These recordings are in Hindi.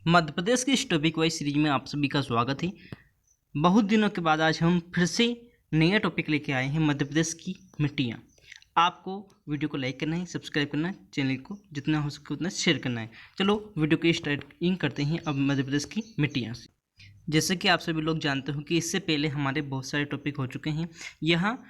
मध्य प्रदेश की इस टॉपिक वाइज सीरीज में आप सभी का स्वागत है। बहुत दिनों के बाद आज हम फिर से नया टॉपिक लेके आए हैं, मध्य प्रदेश की मिट्टियाँ। आपको वीडियो को लाइक करना है, सब्सक्राइब करना है, चैनल को जितना हो सके उतना शेयर करना है। चलो वीडियो को स्टार्टिंग करते हैं अब मध्य प्रदेश की मिट्टियाँ से। जैसे कि आप सभी लोग जानते हो कि इससे पहले हमारे बहुत सारे टॉपिक हो चुके हैं। यहाँ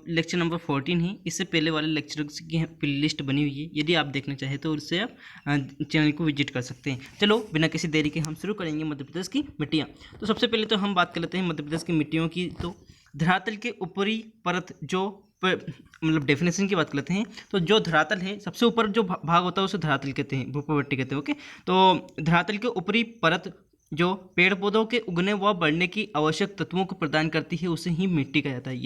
लेक्चर नंबर 14 है। इससे पहले वाले लेक्चर की प्ले लिस्ट बनी हुई है, यदि आप देखना चाहें तो उससे आप चैनल को विजिट कर सकते हैं। चलो बिना किसी देरी के हम शुरू करेंगे मध्य प्रदेश की मिट्टियाँ। तो सबसे पहले तो हम बात कर लेते हैं मध्य प्रदेश की मिट्टियों की। तो धरातल के ऊपरी परत जो मतलब डेफिनेशन की बात कर लेते हैं, तो जो धरातल है सबसे ऊपर जो भाग होता है उसे धरातल कहते हैं, भूप्रवृत्ति कहते हैं। ओके, तो धरातल के ऊपरी परत जो पेड़ पौधों के उगने व बढ़ने की आवश्यक तत्वों को प्रदान करती है उसे ही मिट्टी कहा जाता है।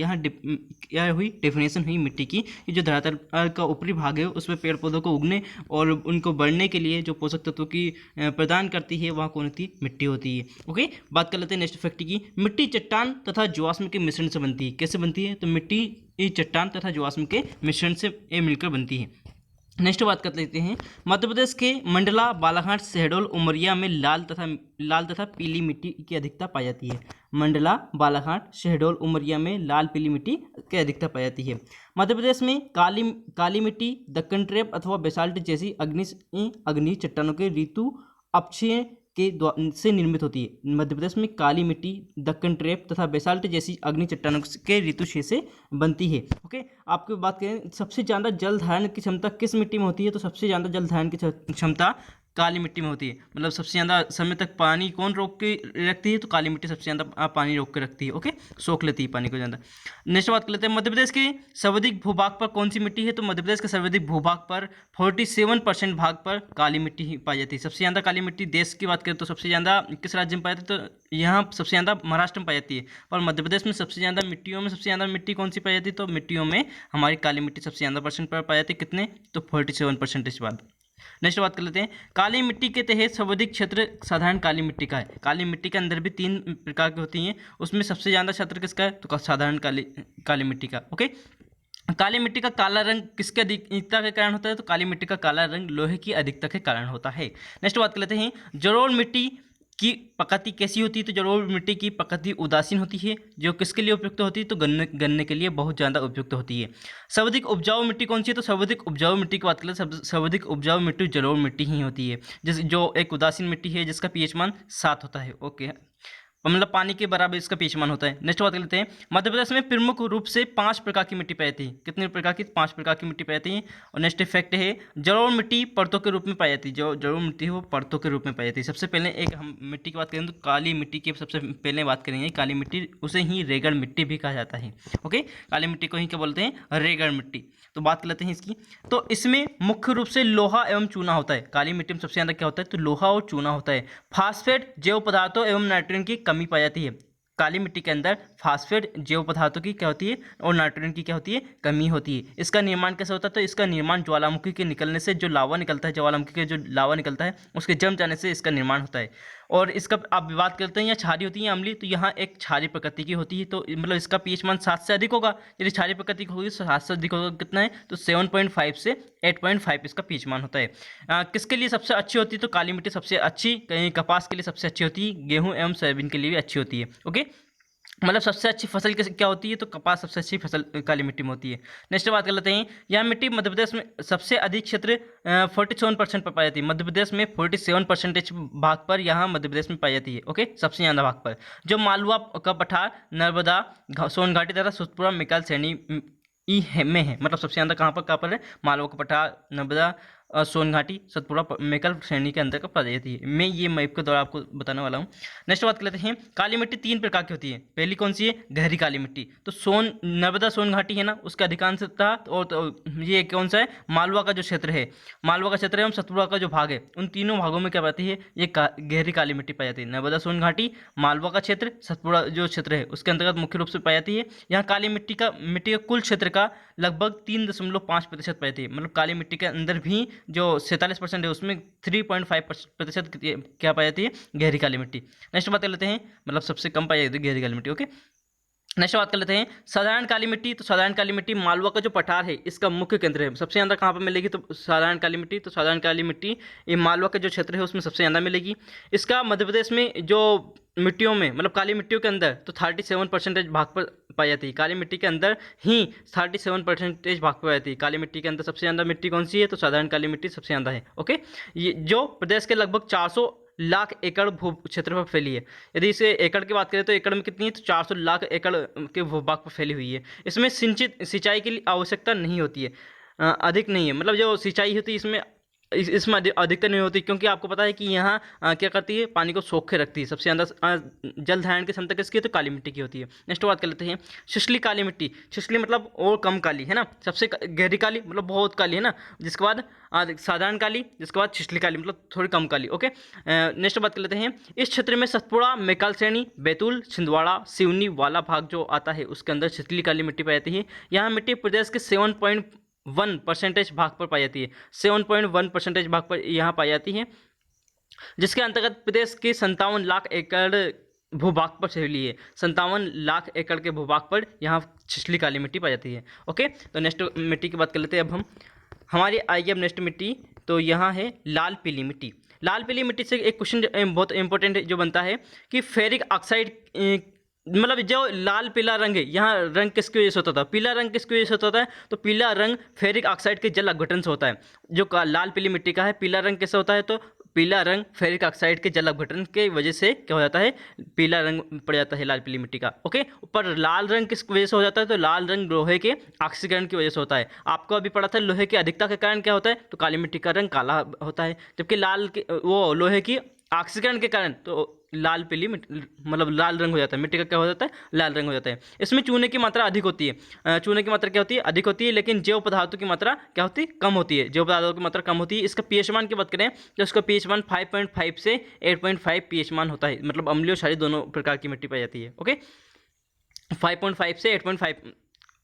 यह हुई डेफिनेशन हुई मिट्टी की कि जो धरातल का ऊपरी भाग है उसमें पेड़ पौधों को उगने और उनको बढ़ने के लिए जो पोषक तत्वों की प्रदान करती है वह कौन होती है? मिट्टी होती है। ओके, बात कर लेते हैं नेक्स्ट फैक्ट की। मिट्टी चट्टान तथा जीवाश्म के मिश्रण से बनती है। कैसे बनती है? तो मिट्टी चट्टान तथा जीवाश्म के मिश्रण से मिलकर बनती है। नेक्स्ट बात कर लेते हैं, मध्य प्रदेश के मंडला, बालाघाट, शहडोल, उमरिया में लाल तथा पीली मिट्टी की अधिकता पाई जाती है। मंडला, बालाघाट, शहडोल, उमरिया में लाल पीली मिट्टी की अधिकता पाई जाती है। मध्य प्रदेश में काली मिट्टी दक्कन ट्रेप अथवा बेसाल्ट जैसी अग्नि चट्टानों के ऋतु अपक्षय से निर्मित होती है। मध्य प्रदेश में काली मिट्टी दक्कन ट्रेप तथा बेसाल्ट जैसी अग्नि चट्टानों के ऋतुक्षय से बनती है। ओके, आपको बात करें सबसे ज़्यादा जल धारण की क्षमता किस मिट्टी में होती है? तो सबसे ज़्यादा जल धारण की क्षमता काली मिट्टी में होती है। मतलब सबसे ज़्यादा समय तक पानी कौन रोक के रखती है? तो काली मिट्टी सबसे ज़्यादा पानी रोक के रखती है। ओके, सोख लेती है पानी को ज़्यादा। नेक्स्ट बात कर लेते हैं, मध्य प्रदेश के सर्वाधिक भूभाग पर कौन सी मिट्टी है? तो मध्य प्रदेश के सर्वाधिक भूभाग पर 47% भाग पर काली मिट्टी ही पाई जाती है। सबसे ज़्यादा काली मिट्टी देश की बात करें तो सबसे ज़्यादा किस राज्य में पाई जाती है? तो यहाँ सबसे ज़्यादा महाराष्ट्र में पाई जाती है। और मध्य प्रदेश में सबसे ज़्यादा मिट्टियों में सबसे ज़्यादा मिट्टी कौन सी पाई जाती है? तो मिट्टियों में हमारी काली मिट्टी सबसे ज़्यादा परसेंट पर पाई जाती है। कितने? तो 47% इस बात। नेक्स्ट बात कर लेते हैं, काली मिट्टी के तहत सर्वाधिक क्षेत्र साधारण काली मिट्टी का है। काली मिट्टी के अंदर भी 3 प्रकार की होती हैं, उसमें सबसे ज़्यादा क्षेत्र किसका है? तो साधारण काली मिट्टी का। ओके, काली मिट्टी का काला रंग किसके अधिकता के कारण होता है? तो काली मिट्टी का काला रंग लोहे की अधिकता के कारण होता है। नेक्स्ट बात कर लेते हैं, जलोढ़ मिट्टी की प्रकृति कैसी होती है? तो जलोढ़ मिट्टी की प्रकृति उदासीन होती है, जो किसके लिए उपयुक्त होती है? तो गन्ने के लिए बहुत ज़्यादा उपयुक्त होती है। सर्वाधिक उपजाऊ मिट्टी कौन सी है? तो सर्वाधिक उपजाऊ मिट्टी की बात करें सर्वाधिक उपजाऊ मिट्टी जलोढ़ मिट्टी ही होती है, जैसे जो एक उदासीन मिट्टी है जिसका पीएच मान 7 होता है। ओके, मतलब पानी के बराबर इसका पीएच मान होता है। नेक्स्ट बात कर लेते हैं, मध्य प्रदेश में प्रमुख रूप से 5 प्रकार की मिट्टी पाई जाती है। कितने प्रकार की? 5 प्रकार की मिट्टी पाई जाती है। और नेक्स्ट फैक्ट है, जलोढ़ मिट्टी परतों के रूप में पाई जाती है। जो जलोढ़ मिट्टी है वो परतों के रूप में पाई जाती है। सबसे पहले एक हम मिट्टी की बात करें तो काली मिट्टी की सबसे पहले बात करेंगे। काली मिट्टी उसे ही रेगड़ मिट्टी भी कहा जाता है। ओके, काली मिट्टी को ही क्या बोलते हैं? रेगड़ मिट्टी। तो बात कर लेते हैं इसकी। तो इसमें मुख्य रूप से लोहा एवं चूना होता है। काली मिट्टी में सबसे ज़्यादा क्या होता है? तो लोहा और चूना होता है। फास्फेट, जैव पदार्थों एवं नाइट्रोजन की कमी पाई जाती है। काली मिट्टी के अंदर फास्फेट, जैव पदार्थों की क्या होती है और नाइट्रोजन की क्या होती है? कमी होती है। इसका निर्माण कैसे होता है? तो इसका निर्माण ज्वालामुखी के निकलने से जो लावा निकलता है, ज्वालामुखी के जो लावा निकलता है उसके जम जाने से इसका निर्माण होता है। और इसका आप बात करते हैं या क्षारीय होती है अम्लीय, तो यहाँ एक क्षारीय प्रकृति की होती है। तो मतलब इसका पीएच मान 7 से अधिक होगा। यदि क्षारीय प्रकृति की होगी तो 7 से अधिक होगा। कितना है? तो 7.5 से 8.5 इसका पीएच मान होता है। किसके लिए सबसे अच्छी होती है? तो काली मिट्टी सबसे अच्छी कहीं कपास के लिए सबसे अच्छी होती है, गेहूँ एवं सोयाबीन के लिए भी अच्छी होती है। ओके, मतलब सबसे अच्छी फसल क्या होती है? तो कपास सबसे अच्छी फसल काली मिट्टी में होती है। नेक्स्ट बात कर लेते हैं, यह मिट्टी मध्य प्रदेश में सबसे अधिक क्षेत्र 47% पर पाई जाती है। मध्य प्रदेश में 47% भाग पर यहाँ मध्य प्रदेश में पाई जाती है। ओके, सबसे ज़्यादा भाग पर जो मालवा का पठार, नर्मदा, सोनघाटी तथा सतपुड़ा मिकाल श्रेणी में है। मतलब सबसे ज़्यादा कहाँ पर है? मालवा का पठार, नर्मदा, सोनघाटी, सतपुड़ा मेकल श्रेणी के अंदर का पाई जाती है। मैं ये मैप के द्वारा आपको बताने वाला हूँ। नेक्स्ट बात कर लेते हैं, काली मिट्टी 3 प्रकार की होती है। पहली कौन सी है? गहरी काली मिट्टी। तो नर्मदा सोनघाटी है ना, उसका अधिकांशतः और तो ये कौन सा है? मालवा का जो क्षेत्र है, मालवा का क्षेत्र एवं सतपुड़ा का जो भाग है, उन तीनों भागों में क्या पाती है? ये गहरी काली मिट्टी पाई जाती है। नर्मदा सोनघाटी, मालवा का क्षेत्र, सतपुड़ा जो क्षेत्र है उसके अंतर्गत मुख्य रूप से पाई जाती है। यहाँ काली मिट्टी का कुल क्षेत्र का लगभग 3.5% पाई जाती है। मतलब काली मिट्टी के अंदर भी जो 47% है उसमें 3.5% क्या पाई जाती है? गहरी काली मिट्टी। नेक्स्ट बात कर लेते हैं, मतलब सबसे कम पाई जाती है गहरी काली मिट्टी। ओके, नेक्स्ट बात कर लेते हैं साधारण काली मिट्टी। तो साधारण काली मिट्टी मालवा का जो पठार है इसका मुख्य केंद्र है। सबसे ज़्यादा कहाँ पर मिलेगी? तो साधारण काली मिट्टी। तो साधारण काली मिट्टी ये मालवा का जो क्षेत्र है उसमें सबसे ज़्यादा मिलेगी। इसका मध्य प्रदेश में जो मिट्टियों में मतलब काली मिट्टियों के अंदर तो 37% भाग पर पाई जाती है। काली मिट्टी के अंदर ही 37% भाग पर पाई जाती है। काली मिट्टी के अंदर सबसे ज़्यादा मिट्टी कौन सी है? तो साधारण काली मिट्टी सबसे ज़्यादा है। ओके, ये जो प्रदेश के लगभग 400 लाख एकड़ भू क्षेत्र पर फैली है। यदि इसे एकड़ की बात करें तो एकड़ में कितनी है? तो 400 लाख एकड़ के भूभाग पर फैली हुई है। इसमें सिंचाई की आवश्यकता नहीं होती है, अधिक नहीं है। मतलब जो सिंचाई होती है इसमें इसमें अधिकतर नहीं होती, क्योंकि आपको पता है कि यहाँ क्या करती है? पानी को सोख के रखती है। सबसे ज़्यादा जल धारण की क्षमता किसकी है? तो काली मिट्टी की होती है। नेक्स्ट बात कर लेते हैं छिछली काली मिट्टी। छिछली मतलब और कम काली है ना, सबसे गहरी काली मतलब बहुत काली है ना, जिसके बाद साधारण काली, जिसके बाद छिछली काली मतलब थोड़ी कम काली। ओके, नेक्स्ट बात कर लेते हैं इस क्षेत्र में सतपुड़ा, मैकाल श्रेणी, बैतूल, छिंदवाड़ा, सिवनी वाला भाग जो आता है उसके अंदर छिछली काली मिट्टी पाई जाती है। यहाँ मिट्टी प्रदेश के 7.1% भाग पर पाई जाती है। 7.1% भाग पर यहाँ पाई जाती है, जिसके अंतर्गत प्रदेश के 57 लाख एकड़ भूभाग पर फैली है। 57 लाख एकड़ के भूभाग पर यहाँ छिछली काली मिट्टी पाई जाती है। ओके, तो नेक्स्ट मिट्टी की बात कर लेते हैं अब हम। हमारी आइए अब नेक्स्ट मिट्टी, तो यहाँ है लाल पीली मिट्टी। लाल पीली मिट्टी से एक क्वेश्चन बहुत इंपॉर्टेंट जो बनता है कि फेरिक ऑक्साइड, मतलब जो लाल पीला रंग है यहाँ रंग किसकी वजह से होता था? पीला रंग किसकी वजह से होता है? तो पीला रंग फेरिक ऑक्साइड के जल अपघटन से होता है। जो लाल पीली मिट्टी का है पीला रंग कैसे होता है? तो पीला रंग फेरिक ऑक्साइड के जल अपघटन के वजह से क्या हो जाता है? पीला रंग पड़ जाता है लाल पीली मिट्टी का। ओके, ऊपर लाल रंग किस वजह से हो जाता है? तो लाल रंग लोहे के ऑक्सीकरण की वजह से होता है। आपको अभी पढ़ा था लोहे की अधिकता के कारण क्या होता है? तो काली मिट्टी का रंग काला होता है, जबकि लाल के वो लोहे की ऑक्सीकरण के कारण तो लाल पीली मतलब लाल रंग हो जाता है। मिट्टी का क्या हो जाता है? लाल रंग हो जाता है। इसमें चूने की मात्रा अधिक होती है। चूने की मात्रा क्या होती है? अधिक होती है, लेकिन जैव पदार्थों की मात्रा क्या होती है? कम होती है। जैव पदार्थों की मात्रा कम होती है। इसका पीएच मान की बात करें तो इसका पीएच मान 5.5 से 8.5 पीएच मान होता है। मतलब अम्लीय और क्षारीय दोनों प्रकार की मिट्टी पाई जाती है। ओके, 5.5 से 8.5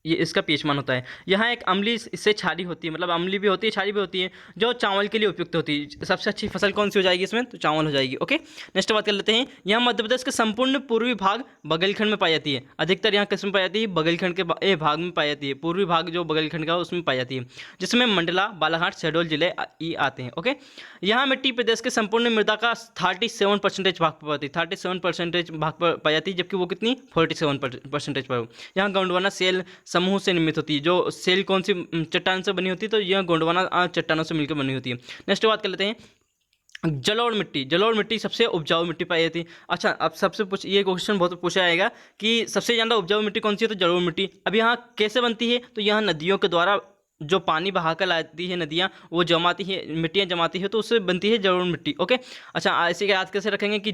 ये इसका पीएच मान होता है। यहाँ एक अम्ली इससे क्षारीय होती है, मतलब अम्ली भी होती है क्षारीय भी होती है, जो चावल के लिए उपयुक्त होती है। सबसे अच्छी फसल कौन सी हो जाएगी इसमें? तो चावल हो जाएगी। ओके, नेक्स्ट बात कर लेते हैं। यहाँ मध्य प्रदेश के संपूर्ण पूर्वी भाग बघेलखंड में पाई जाती है। अधिकतर यहाँ किस में पाई जाती है? बघेलखंड के भाग में पाई जाती है। पूर्वी भाग जो बघेलखंड का उसमें पाई जाती है, जिसमें मंडला, बालाघाट, शहडोल जिले आते हैं। ओके, यहाँ मिट्टी प्रदेश के संपूर्ण मृदा का 37% भाग पर पाती है। 37% भाग पर पाई जाती है, जबकि वो कितनी? 47% पर। यहाँ गोंडवाना सेल समूह से निर्मित होती है। जो सेल कौन सी चट्टान से बनी होती है? तो यह गोंडवाना चट्टानों से मिलकर बनी होती है। नेक्स्ट बात कर लेते हैं जलोढ़ मिट्टी। जलोढ़ मिट्टी सबसे उपजाऊ मिट्टी पाई जाती है। अच्छा, अब सबसे ये क्वेश्चन बहुत पूछा जाएगा कि सबसे ज़्यादा उपजाऊ मिट्टी कौन सी है? तो जलोढ़ मिट्टी। अब यहाँ कैसे बनती है? तो यहाँ नदियों के द्वारा जो पानी बहाकर लाती है नदियाँ, वो जमाती है, मिट्टियाँ जमाती है, तो उससे बनती है जलोढ़ मिट्टी। ओके, अच्छा ऐसे याद कैसे रखेंगे कि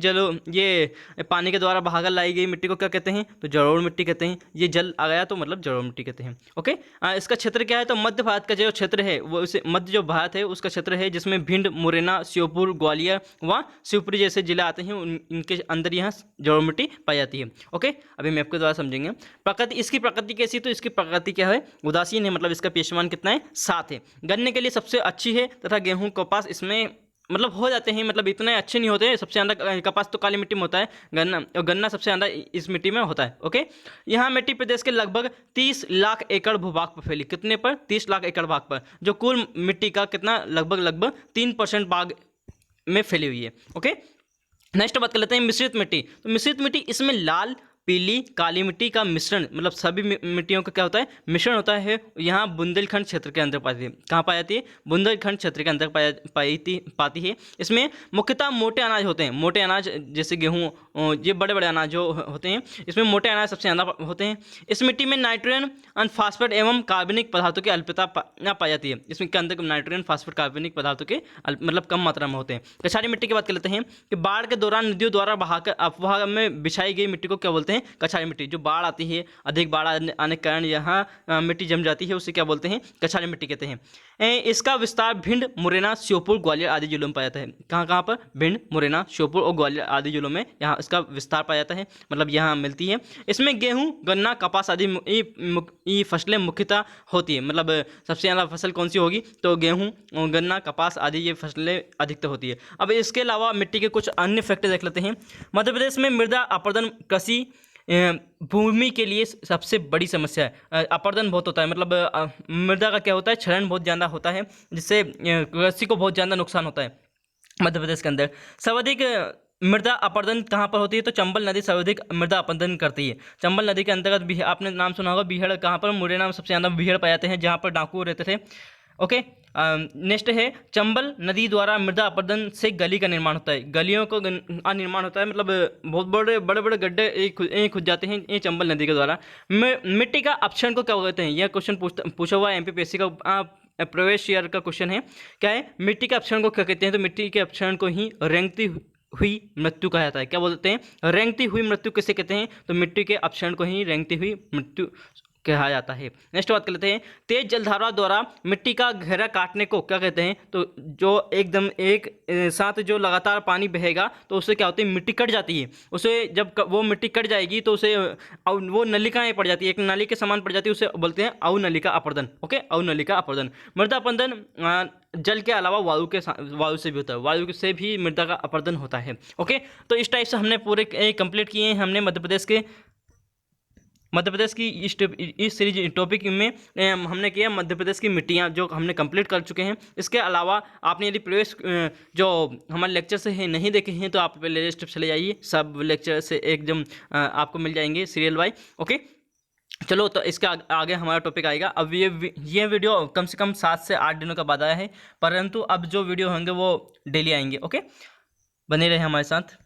ये पानी के द्वारा बहाकर लाई गई मिट्टी को क्या कहते हैं? तो जलोढ़ मिट्टी कहते हैं। ये जल आ गया तो मतलब जलोढ़ मिट्टी कहते हैं। ओके, इसका क्षेत्र क्या है? तो मध्य भारत का जो क्षेत्र है वो उसे मध्य जो भारत है उसका क्षेत्र है, जिसमें भिंड, मुरैना, श्योपुर, ग्वालियर व शिवपुरी जैसे जिले आते हैं। इनके अंदर यहाँ जलोढ़ मिट्टी पाई जाती है। ओके, अभी मैप के द्वारा समझेंगे। इसकी प्रकृति कैसी? तो इसकी प्रकृति क्या है? उदासीन है, मतलब इसका पीएच मान कितना है? 7 है। गन्ने के लिए सबसे अच्छी है, तथा गेहूं, कपास इसमें मतलब हो जाते हैं, मतलब इतने अच्छे नहीं होते। सबसे ज़्यादा कपास तो काली मिट्टी में होता है, गन्ना सबसे ज़्यादा इस मिट्टी में होता है। ओके, यहाँ मिट्टी प्रदेश के लगभग 30 लाख एकड़ भूभाग पर फैली। कितने पर? 30 लाख एकड़ भाग पर, जो कुल मिट्टी का कितना लगभग 3% भाग में फैली हुई है। ओके, नेक्स्ट बात कर लेते हैं मिश्रित मिट्टी। तो मिश्रित मिट्टी इसमें लाल, पीली, काली मिट्टी का मिश्रण, मतलब सभी मिट्टियों का क्या होता है? मिश्रण होता है। यहाँ बुंदेलखंड क्षेत्र के अंदर पाती है। कहाँ पाई जाती है? बुंदेलखंड क्षेत्र के अंदर पाती है। इसमें मुख्यतः मोटे अनाज होते हैं। मोटे अनाज जैसे गेहूँ, ये बड़े बड़े अनाज जो होते हैं, इसमें मोटे अनाज सबसे ज़्यादा होते हैं। इस मिट्टी में नाइट्रोजन, फास्फेट एवं कार्बनिक पदार्थों की अल्पता पाई जाती है। इसमें के अंदर नाइट्रोजन, फास्फेट, कार्बनिक पदार्थों के मतलब कम मात्रा में होते हैं। कछारी मिट्टी की बात कर लेते हैं कि बाढ़ के दौरान नदियों द्वारा बहाकर अफवाह में बिछाई गई मिट्टी को क्या बोलते हैं? कछारी मिट्टी। जो बाढ़ आती है, अधिक बाढ़ आने के कारण यहाँ मिट्टी जम जाती है, उसे क्या बोलते हैं? कछारी मिट्टी कहते हैं। इसका विस्तार भिंड, मुरैना, श्योपुर, ग्वालियर आदि जिलों में पाया जाता है। कहाँ कहाँ पर? भिंड, मुरैना, श्योपुर और ग्वालियर आदि जिलों में यहाँ इसका विस्तार पाया जाता है, मतलब यहाँ मिलती है। इसमें गेहूँ, गन्ना, कपास आदि ये फसलें मुख्यतः होती है। मतलब सबसे ज़्यादा फसल कौन सी होगी? तो गेहूँ, गन्ना, कपास आदि ये फसलें अधिकतर होती है। अब इसके अलावा मिट्टी के कुछ अन्य फैक्टर देख लेते हैं। मध्य प्रदेश में मृदा अपरदन कृषि भूमि के लिए सबसे बड़ी समस्या है। अपरदन बहुत होता है, मतलब मृदा का क्या होता है, क्षरण बहुत ज़्यादा होता है, जिससे कृषि को बहुत ज़्यादा नुकसान होता है। मध्य प्रदेश के अंदर सर्वाधिक मृदा अपरदन कहाँ पर होती है, तो चंबल नदी सर्वाधिक मृदा अपरदन करती है। चंबल नदी के अंतर्गत आपने नाम सुना होगा बीहड़, कहाँ पर, मुरैना में सबसे ज़्यादा बीहड़ पाए जाते हैं, जहाँ पर डाकू रहते थे। ओके, नेक्स्ट है चंबल नदी द्वारा मृदा अपरदन से गली का निर्माण होता है, गलियों का निर्माण होता है, मतलब बहुत बड़े बड़े बड़े गड्ढे खुद जाते हैं ये चंबल नदी के द्वारा। मिट्टी का अपक्षरण को क्या कहते हैं, यह क्वेश्चन पूछा हुआ है एमपीपीएससी का प्रवेश ईयर का क्वेश्चन है। क्या है, मिट्टी के अपक्षरण को क्या कहते हैं, तो मिट्टी के अपक्षरण को ही रेंगती हुई मृत्यु कहा जाता है। क्या बोलते हैं, रेंगती हुई मृत्यु किसे कहते हैं, तो मिट्टी के अपक्षरण को ही रेंगती हुई मृत्यु कहा जाता है। नेक्स्ट बात कर लेते हैं, तेज जलधारा द्वारा मिट्टी का घेरा काटने को क्या कहते हैं, तो जो एकदम एक साथ जो लगातार पानी बहेगा तो उससे क्या होती है, मिट्टी कट जाती है। उसे जब वो मिट्टी कट जाएगी तो उसे वो नलिकाएं पड़ जाती है, एक नली के समान पड़ जाती है, उसे बोलते हैं अवनलिका अपरदन। ओके, अवनलिका अपरदन। मृदा अपरदन जल के अलावा वायु से भी होता है, वायु से भी मृदा का अपरदन होता है। ओके, तो इस टाइप से हमने पूरे कंप्लीट किए हैं हमने मध्य प्रदेश की इस सीरीज टॉपिक में हमने किया मध्य प्रदेश की मिट्टियाँ, जो हमने कंप्लीट कर चुके हैं। इसके अलावा आपने यदि प्रीवियस जो हमारे लेक्चर से है नहीं देखे हैं तो आप प्ले लिस्ट पर चले जाइए, सब लेक्चर से एकदम आपको मिल जाएंगे सीरियल वाइज। ओके, चलो, तो इसके आगे हमारा टॉपिक आएगा। अब ये वीडियो कम से कम 7 से 8 दिनों का बाद आया है, परंतु अब जो वीडियो होंगे वो डेली आएंगे। ओके, बने रहे हमारे साथ।